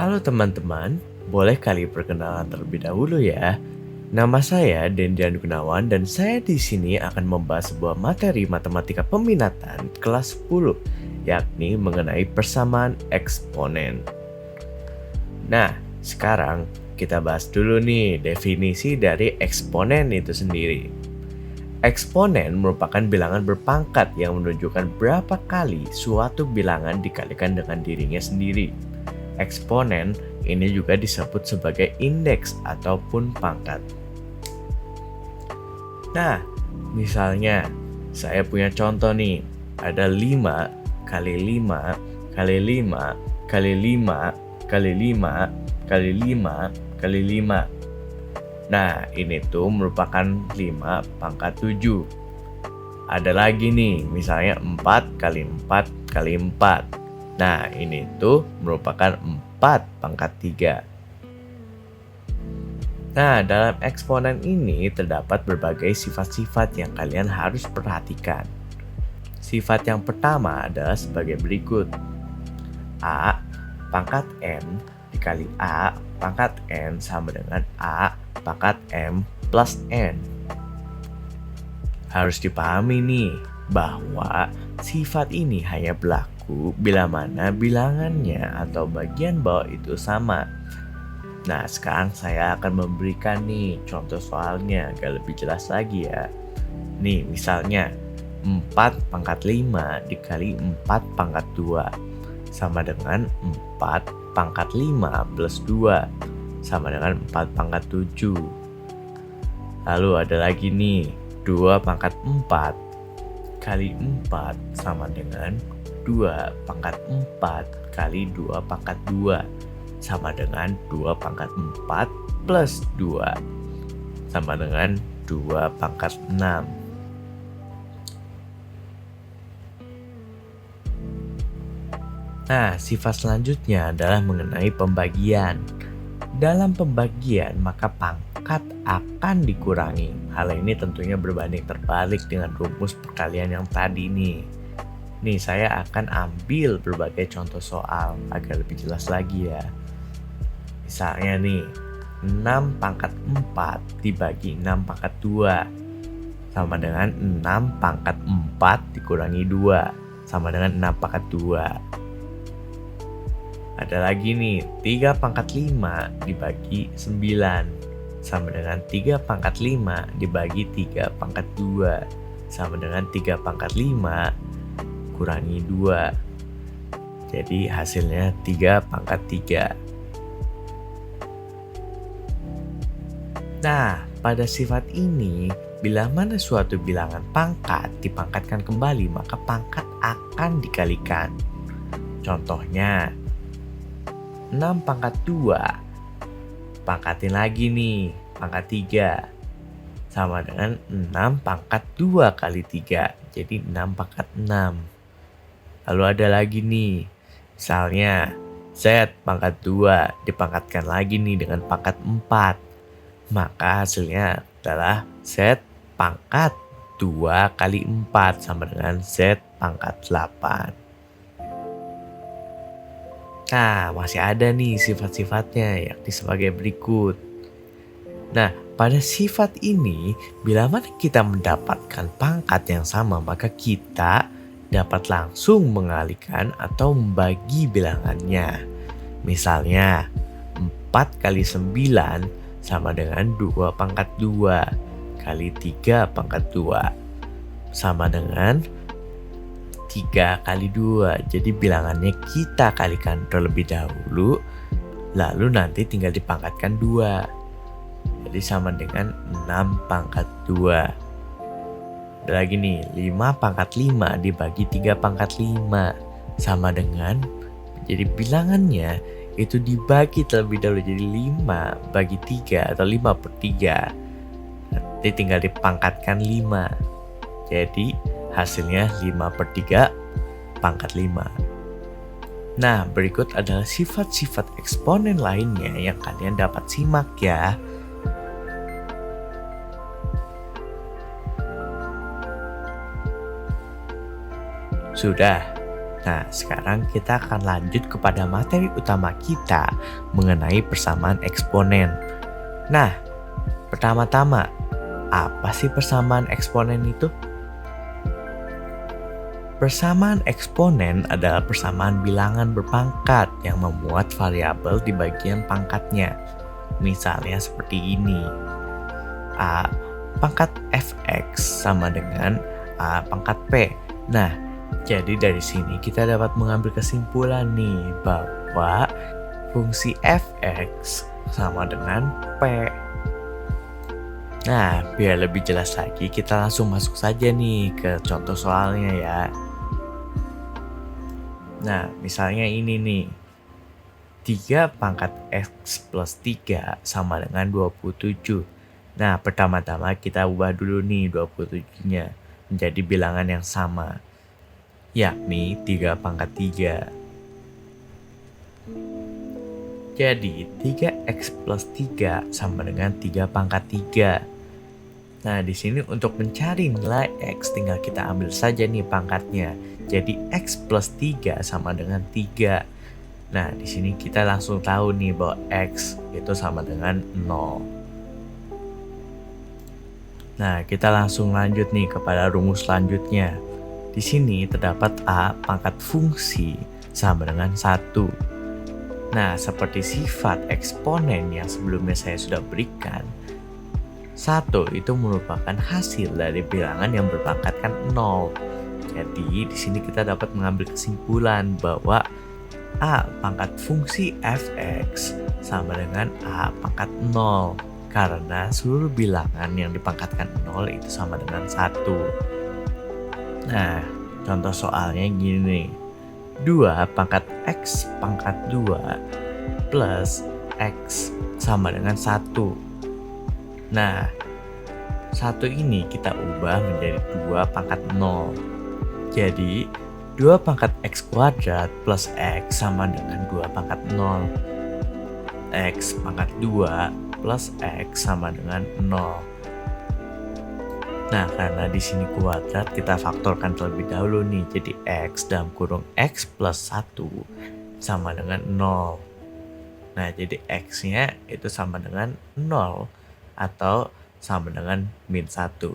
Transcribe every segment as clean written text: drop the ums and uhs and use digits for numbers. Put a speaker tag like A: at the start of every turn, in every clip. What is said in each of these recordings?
A: Halo teman-teman, boleh kali perkenalan terlebih dahulu ya. Nama saya Dendian Gunawan dan saya di sini akan membahas sebuah materi matematika peminatan kelas 10, yakni mengenai persamaan eksponen. Nah, sekarang kita bahas dulu nih definisi dari eksponen itu sendiri. Eksponen merupakan bilangan berpangkat yang menunjukkan berapa kali suatu bilangan dikalikan dengan dirinya sendiri. Eksponen ini juga disebut sebagai indeks ataupun pangkat. Nah, misalnya saya punya contoh nih, ada 5 kali 5 kali 5 kali 5 kali 5 kali 5 kali 5. Nah, ini tuh merupakan 5 pangkat 7. Ada lagi nih, misalnya 4 kali 4 kali 4. Nah, ini tuh merupakan 4 pangkat 3. Nah, dalam eksponen ini terdapat berbagai sifat-sifat yang kalian harus perhatikan. Sifat yang pertama adalah sebagai berikut. A pangkat N dikali A pangkat N sama dengan A pangkat M plus N. Harus dipahami nih, bahwa sifat ini hanya berlaku bila mana bilangannya atau bagian bawah itu sama. Nah, sekarang saya akan memberikan nih contoh soalnya agar lebih jelas lagi ya. Nih, misalnya 4 pangkat 5 dikali 4 pangkat 2 sama dengan 4 pangkat 5 plus 2 sama dengan 4 pangkat 7. Lalu ada lagi nih, 2 pangkat 4 kali 4 sama dengan 2 pangkat 4 kali 2 pangkat 2 sama dengan 2 pangkat 4 plus 2 sama dengan 2 pangkat 6. Nah, sifat selanjutnya adalah mengenai pembagian. Dalam pembagian, maka pangkat akan dikurangi. Hal ini tentunya berbanding terbalik dengan rumus perkalian yang tadi nih. Nih, saya akan ambil berbagai contoh soal agar lebih jelas lagi ya. Misalnya nih, 6 pangkat 4 dibagi 6 pangkat 2 sama dengan 6 pangkat 4 dikurangi 2 sama dengan 6 pangkat 2. Ada lagi nih, 3 pangkat 5 dibagi 9 sama dengan 3 pangkat 5 dibagi 3 pangkat 2 sama dengan 3 pangkat 5 kurangi 2. Jadi hasilnya 3 pangkat 3. Nah, pada sifat ini, bila mana suatu bilangan pangkat dipangkatkan kembali, maka pangkat akan dikalikan. Contohnya, 6 pangkat 2, pangkatin lagi nih, pangkat 3. Sama dengan 6 pangkat 2 kali 3, jadi 6 pangkat 6. Lalu ada lagi nih, misalnya, Z pangkat 2 dipangkatkan lagi nih dengan pangkat 4. Maka hasilnya adalah Z pangkat 2 kali 4 sama dengan Z pangkat 8. Nah, masih ada nih sifat-sifatnya yakni sebagai berikut. Nah, pada sifat ini, bila mana kita mendapatkan pangkat yang sama, maka kita dapat langsung mengalihkan atau membagi bilangannya. Misalnya, 4 kali 9 sama dengan 2 pangkat 2 kali 3 pangkat 2 sama dengan 3 kali 2. Jadi bilangannya kita kalikan terlebih dahulu, lalu nanti tinggal dipangkatkan 2. Jadi sama dengan 6 pangkat 2. Ada lagi nih, 5 pangkat 5 dibagi 3 pangkat 5 sama dengan, jadi bilangannya itu dibagi terlebih dahulu, jadi 5 bagi 3 atau 5 per 3. Nanti tinggal dipangkatkan 5. Jadi hasilnya 5 per 3 pangkat 5. Nah, berikut adalah sifat-sifat eksponen lainnya yang kalian dapat simak ya. Sudah? Nah, sekarang kita akan lanjut kepada materi utama kita mengenai persamaan eksponen. Nah, pertama-tama, apa sih persamaan eksponen itu? Persamaan eksponen adalah persamaan bilangan berpangkat yang memuat variabel di bagian pangkatnya. Misalnya seperti ini. A pangkat fx sama dengan A pangkat p. Nah, jadi dari sini kita dapat mengambil kesimpulan nih bahwa fungsi fx sama dengan p. Nah, biar lebih jelas lagi kita langsung masuk saja nih ke contoh soalnya ya. Nah, misalnya ini nih. 3 pangkat x plus 3 sama dengan 27. Nah, pertama-tama kita ubah dulu nih 27-nya menjadi bilangan yang sama, yakni 3 pangkat 3. Jadi, 3x plus 3 sama dengan 3 pangkat 3. Nah, di sini untuk mencari nilai x tinggal kita ambil saja nih pangkatnya. Jadi, x plus 3 sama dengan 3. Nah, di sini kita langsung tahu nih bahwa x itu sama dengan 0. Nah, kita langsung lanjut nih kepada rumus selanjutnya. Di sini terdapat a pangkat fungsi sama dengan 1. Nah, seperti sifat eksponen yang sebelumnya saya sudah berikan, 1 itu merupakan hasil dari bilangan yang berpangkatkan 0. Jadi, di sini kita dapat mengambil kesimpulan bahwa A pangkat fungsi fx sama dengan A pangkat 0. Karena seluruh bilangan yang dipangkatkan 0 itu sama dengan 1. Nah, contoh soalnya gini. 2 pangkat x pangkat 2 plus x sama dengan 1. Nah, 1 ini kita ubah menjadi 2 pangkat 0. Jadi, 2 pangkat x kuadrat plus x sama dengan 2 pangkat 0. X pangkat 2 plus x sama dengan 0. Nah, karena di sini kuadrat, kita faktorkan terlebih dahulu nih. Jadi, x dalam kurung x plus 1 sama dengan 0. Nah, jadi x-nya itu sama dengan 0 atau sama dengan min 1.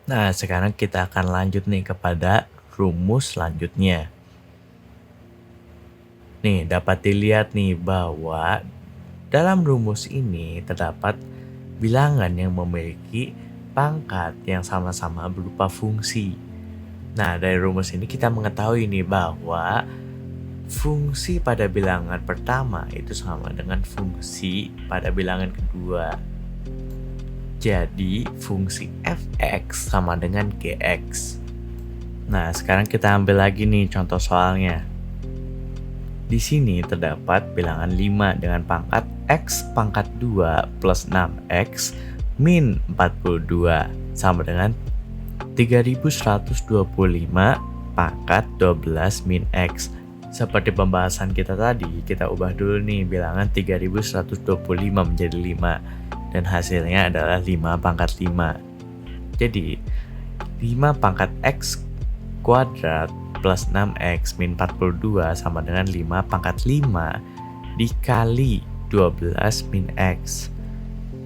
A: Nah, sekarang kita akan lanjut nih kepada rumus selanjutnya. Nih, dapat dilihat nih bahwa dalam rumus ini terdapat bilangan yang memiliki pangkat yang sama-sama berupa fungsi. Nah, dari rumus ini kita mengetahui nih bahwa fungsi pada bilangan pertama itu sama dengan fungsi pada bilangan kedua. Jadi, fungsi fx sama dengan gx. Nah, sekarang kita ambil lagi nih contoh soalnya. Di sini terdapat bilangan 5 dengan pangkat x pangkat 2 plus 6x min 42 sama dengan 3125 pangkat 12 min x. Seperti pembahasan kita tadi, kita ubah dulu nih bilangan 3125 menjadi 5. Dan hasilnya adalah 5 pangkat 5. Jadi, 5 pangkat x kuadrat plus 6x min 42 sama dengan 5 pangkat 5 dikali 12 min x.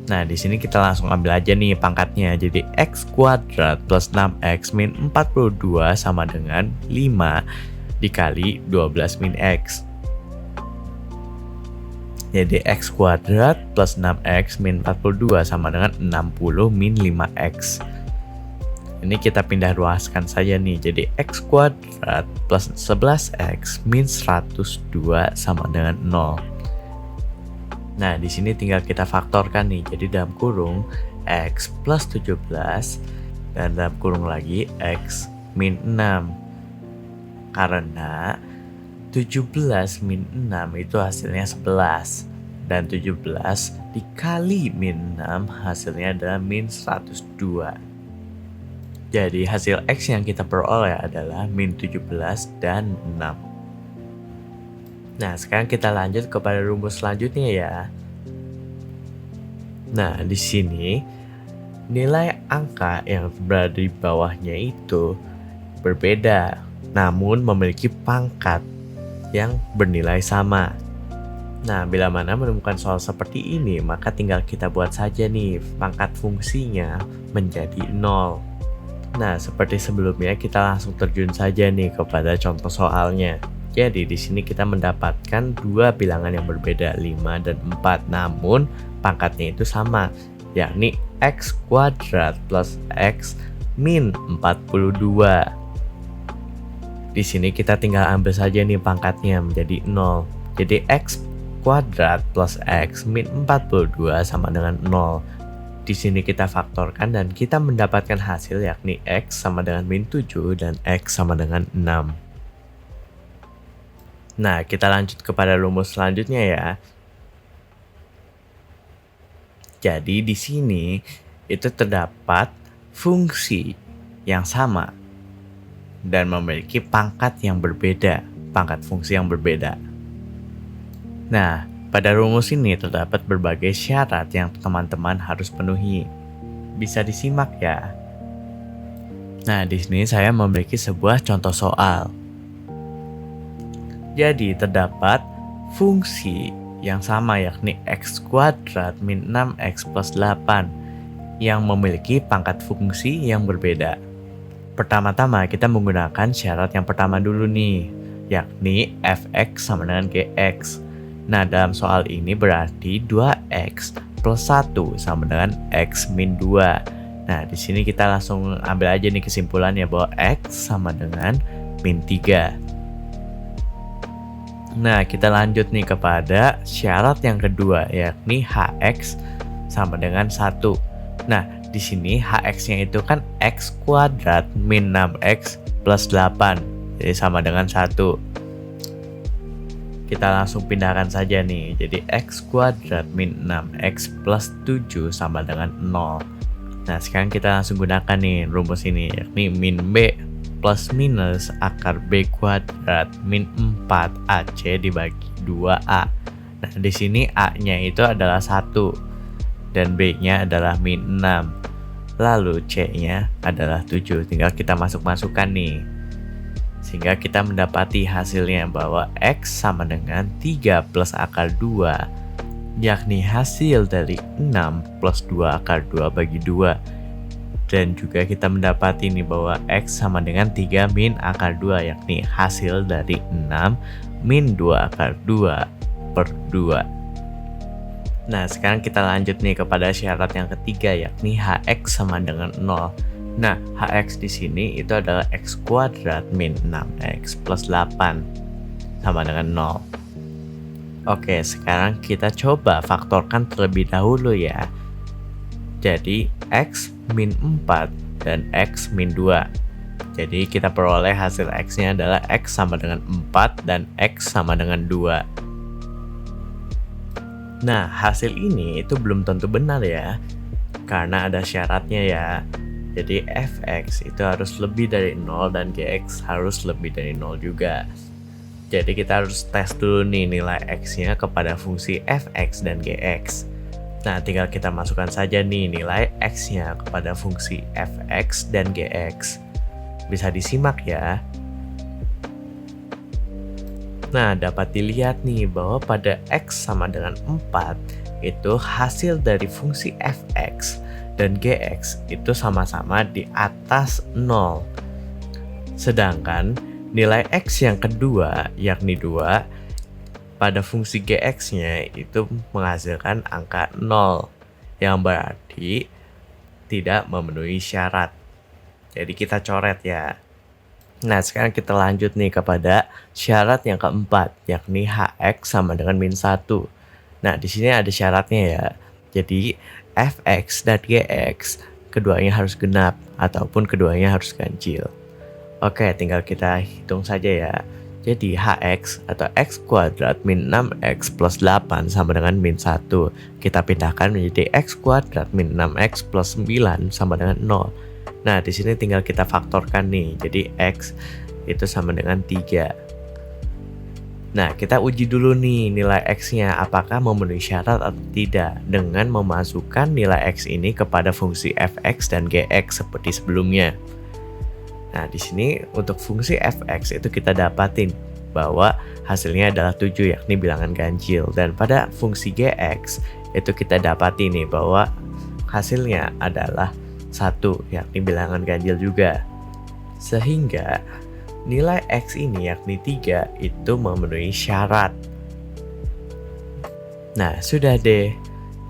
A: Nah, di sini kita langsung ambil aja nih pangkatnya. Jadi, x kuadrat plus 6x min 42 sama dengan 5 dikali 12 min x. Jadi x kuadrat plus 6x min 42 sama dengan 60 min 5x. Ini kita pindah ruaskan saja nih. Jadi x kuadrat plus 11x min 102 sama dengan 0. Nah, di sini tinggal kita faktorkan nih. Jadi dalam kurung x plus 17 dan dalam kurung lagi x min 6. Karena 17 min 6 itu hasilnya 11. Dan 17 dikali min 6 hasilnya adalah min 102. Jadi hasil X yang kita peroleh adalah min 17 dan 6. Nah, sekarang kita lanjut kepada rumus selanjutnya ya. Nah, di sini nilai angka yang berada di bawahnya itu berbeda. namun memiliki pangkat yang bernilai sama. Nah, bila mana menemukan soal seperti ini, maka tinggal kita buat saja nih pangkat fungsinya menjadi 0. Nah, seperti sebelumnya kita langsung terjun saja nih kepada contoh soalnya. Jadi di sini kita mendapatkan dua bilangan yang berbeda, 5 dan 4, namun pangkatnya itu sama, yakni x kuadrat plus x min 42. Di sini kita tinggal ambil saja nih pangkatnya menjadi 0. Jadi x kuadrat plus x min 42 sama dengan 0. Di sini kita faktorkan dan kita mendapatkan hasil yakni x sama dengan min 7 dan x sama dengan 6. Nah, kita lanjut kepada rumus selanjutnya ya. Jadi di sini itu terdapat fungsi yang sama dan memiliki pangkat yang berbeda, pangkat fungsi yang berbeda. Nah, pada rumus ini terdapat berbagai syarat yang teman-teman harus penuhi. Bisa disimak ya. Nah, di sini saya memiliki sebuah contoh soal. Jadi, terdapat fungsi yang sama yakni x kuadrat min 6x plus 8 yang memiliki pangkat fungsi yang berbeda. Pertama-tama kita menggunakan syarat yang pertama dulu nih, yakni fx sama dengan gx. Nah, dalam soal ini berarti 2x plus 1 sama dengan x min 2. Nah, di sini kita langsung ambil aja nih kesimpulannya bahwa x sama dengan min 3. Nah, kita lanjut nih kepada syarat yang kedua, yakni hx sama dengan 1. Nah, di sini hx-nya itu kan x kuadrat min 6x plus 8, jadi sama dengan 1. Kita langsung pindahkan saja nih, jadi x kuadrat min 6x plus 7 sama dengan 0. Nah, sekarang kita langsung gunakan nih rumus ini, yakni min b plus minus akar b kuadrat min 4 ac dibagi 2a. Nah, di sini a-nya itu adalah 1 dan b-nya adalah min 6. Lalu c-nya adalah 7, tinggal kita masuk-masukkan nih. Sehingga kita mendapati hasilnya bahwa x sama dengan 3 plus akar 2, yakni hasil dari 6 plus 2 akar 2 bagi 2. Dan juga kita mendapati ini bahwa x sama dengan 3 min akar 2, yakni hasil dari 6 min 2 akar 2 per 2. Nah, sekarang kita lanjut nih kepada syarat yang ketiga, yakni hx sama dengan 0. Nah, hx di sini itu adalah x kuadrat min 6x plus 8 sama dengan 0. Oke, sekarang kita coba faktorkan terlebih dahulu ya. Jadi, x min 4 dan x min 2. Jadi, kita peroleh hasil x-nya adalah x sama dengan 4 dan x sama dengan 2. Nah, hasil ini itu belum tentu benar ya, karena ada syaratnya ya. Jadi fx itu harus lebih dari 0 dan gx harus lebih dari 0 juga. Jadi kita harus tes dulu nih nilai x-nya kepada fungsi fx dan gx. Nah, tinggal kita masukkan saja nih nilai x-nya kepada fungsi fx dan gx. Bisa disimak ya. Nah, dapat dilihat nih bahwa pada x sama dengan 4 itu hasil dari fungsi fx dan gx itu sama-sama di atas 0. Sedangkan nilai x yang kedua, yakni 2, pada fungsi gx-nya itu menghasilkan angka 0, yang berarti tidak memenuhi syarat. Jadi kita coret ya. Nah, sekarang kita lanjut nih kepada syarat yang keempat, yakni hx sama dengan min 1. Nah, di sini ada syaratnya ya. Jadi fx dan gx keduanya harus genap ataupun keduanya harus ganjil. Oke, tinggal kita hitung saja ya. Jadi hx atau x kuadrat min 6x plus 8 sama dengan min 1. Kita pindahkan menjadi x kuadrat min 6x plus 9 sama dengan 0. Nah, di sini tinggal kita faktorkan nih. Jadi x itu sama dengan 3. Nah, kita uji dulu nih nilai x-nya apakah memenuhi syarat atau tidak dengan memasukkan nilai x ini kepada fungsi fx dan gx seperti sebelumnya. Nah, di sini untuk fungsi fx itu kita dapatin bahwa hasilnya adalah 7 yakni bilangan ganjil. Dan pada fungsi gx itu kita dapati nih bahwa hasilnya adalah 1 yakni bilangan ganjil juga. Sehingga nilai x ini yakni 3 itu memenuhi syarat. Nah, sudah deh.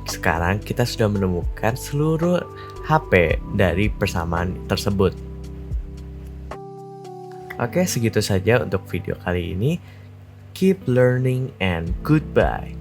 A: Sekarang kita sudah menemukan seluruh HP dari persamaan tersebut. Oke, segitu saja untuk video kali ini. Keep learning and goodbye.